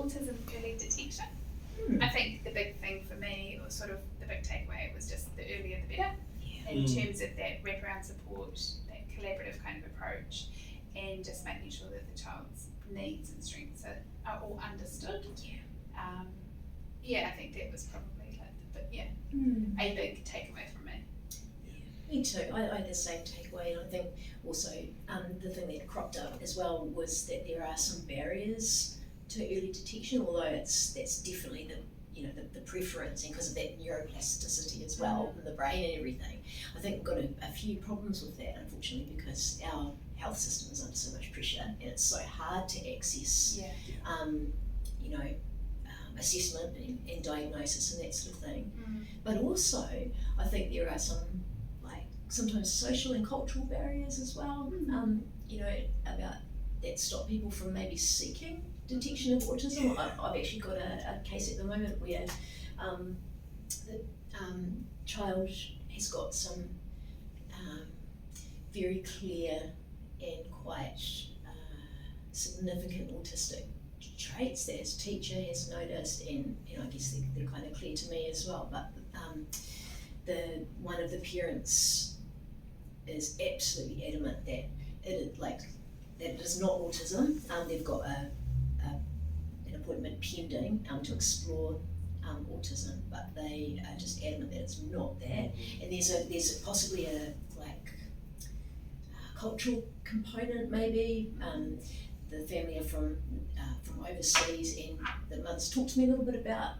autism early detection. I think the big thing for me, or sort of the big takeaway, was just the earlier the better, in terms of that wraparound support, that collaborative kind of approach, and just making sure that the child's needs and strengths are all understood. I think that was probably a big takeaway from me. Me too. I had the same takeaway, and I think also the thing that cropped up as well was that there are some barriers to early detection, although that's definitely the preference, and because of that neuroplasticity as well in the brain and everything. I think we've got a few problems with that, unfortunately, because our health system is under so much pressure, and it's so hard to access assessment and diagnosis and that sort of thing. But also, I think there are some sometimes social and cultural barriers as well, about that stop people from maybe seeking detection of autism. I've actually got a case at the moment where the child has got some very clear and quite significant autistic traits that his teacher has noticed, and I guess they're kind of clear to me as well. But one of the parents is absolutely adamant that it is not autism. They've got an appointment pending to explore autism, but they are just adamant that it's not that. And there's possibly a cultural component maybe. The family are from overseas, and the mother's talked to me a little bit about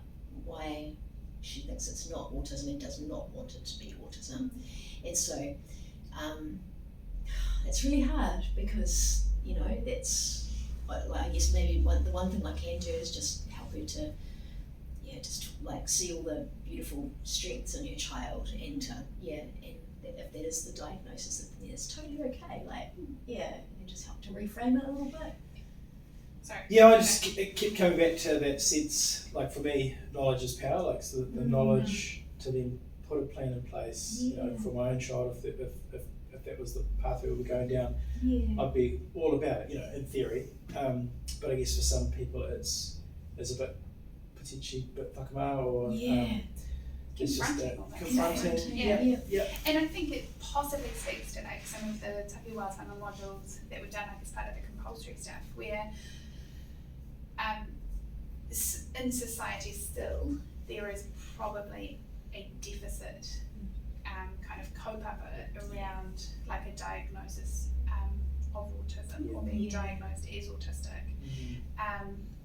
why she thinks it's not autism and does not want it to be autism. And so it's really hard, because that's, I guess maybe the one thing I can do is just help her to see all the beautiful strengths in her child, and if that is the diagnosis, then it's totally okay, and just help to reframe it a little bit. Sorry. Yeah, I just keep coming back to that sense, for me, knowledge is power, so the knowledge to then put a plan in place, for my own child, if that was the pathway we were going down, I'd be all about it, in theory. But I guess for some people it's a bit, potentially a bit whakamā, or it's just confronting. And I think it possibly speaks to some of the Tapu Wātanga modules that we've done as part of the compulsory stuff, where in society still there is probably a deficit kind of cope-up around a diagnosis of autism, or being diagnosed as autistic.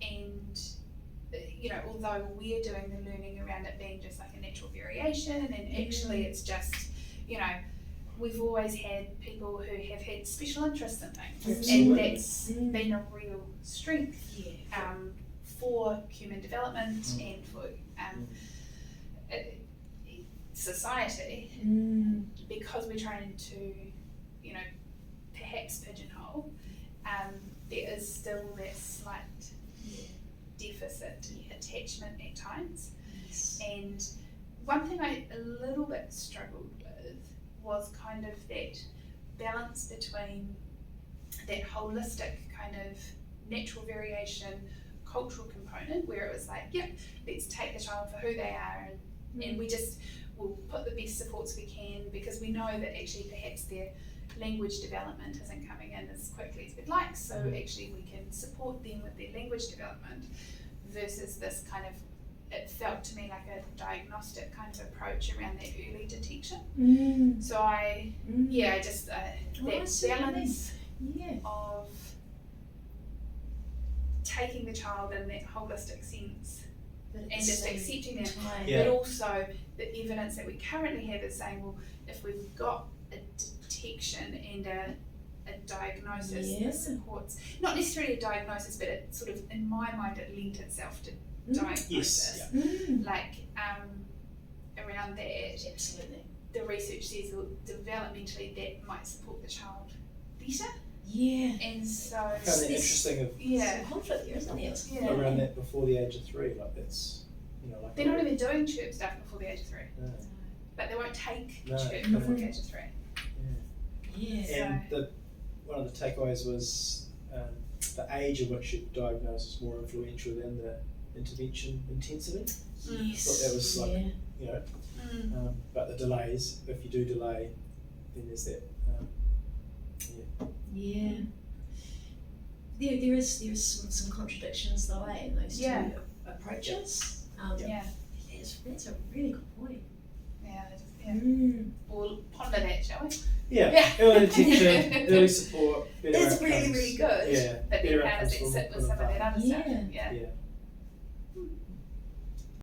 And although we're doing the learning around it being just a natural variation, and actually it's just, we've always had people who have had special interests in things, and that's been a real strength for human development and for society, because we're trying to, perhaps pigeonhole, there is still that slight deficit attachment at times. And one thing I a little bit struggled with was kind of that balance between that holistic kind of natural variation cultural component, where it was let's take the child for who they are, and we'll put the best supports we can, because we know that actually perhaps their language development isn't coming in as quickly as we'd like, so actually we can support them with their language development, versus this kind of, it felt to me like a diagnostic kind of approach around that early detection. So that balance of taking the child in that holistic sense, and just accepting that, but also the evidence that we currently have is saying, well, if we've got a detection and a diagnosis that supports, not necessarily a diagnosis, but it sort of, in my mind, it lent itself to diagnosis. Around that, absolutely, the research says developmentally that might support the child better. And so I found that interesting of some conflict there, isn't there? around that before the age of 3, that's they're not even doing chirp stuff before the age of 3. But they won't take chirp before the age of 3. And one of the takeaways was the age in which you diagnose is more influential than the intervention intensity. Yes. Thought that was like, yeah. you know, but the delays, if you do delay, then there's that. Yeah. There is some contradictions though, in those Yeah. two approaches. Yeah. That's a really good point. Yeah. We'll ponder that, shall we? Yeah, early detection, early support, better It's outcomes. really, really good. Yeah, But better then how does outcomes it for sit with some of that other stuff? Yeah. Yeah. Yeah.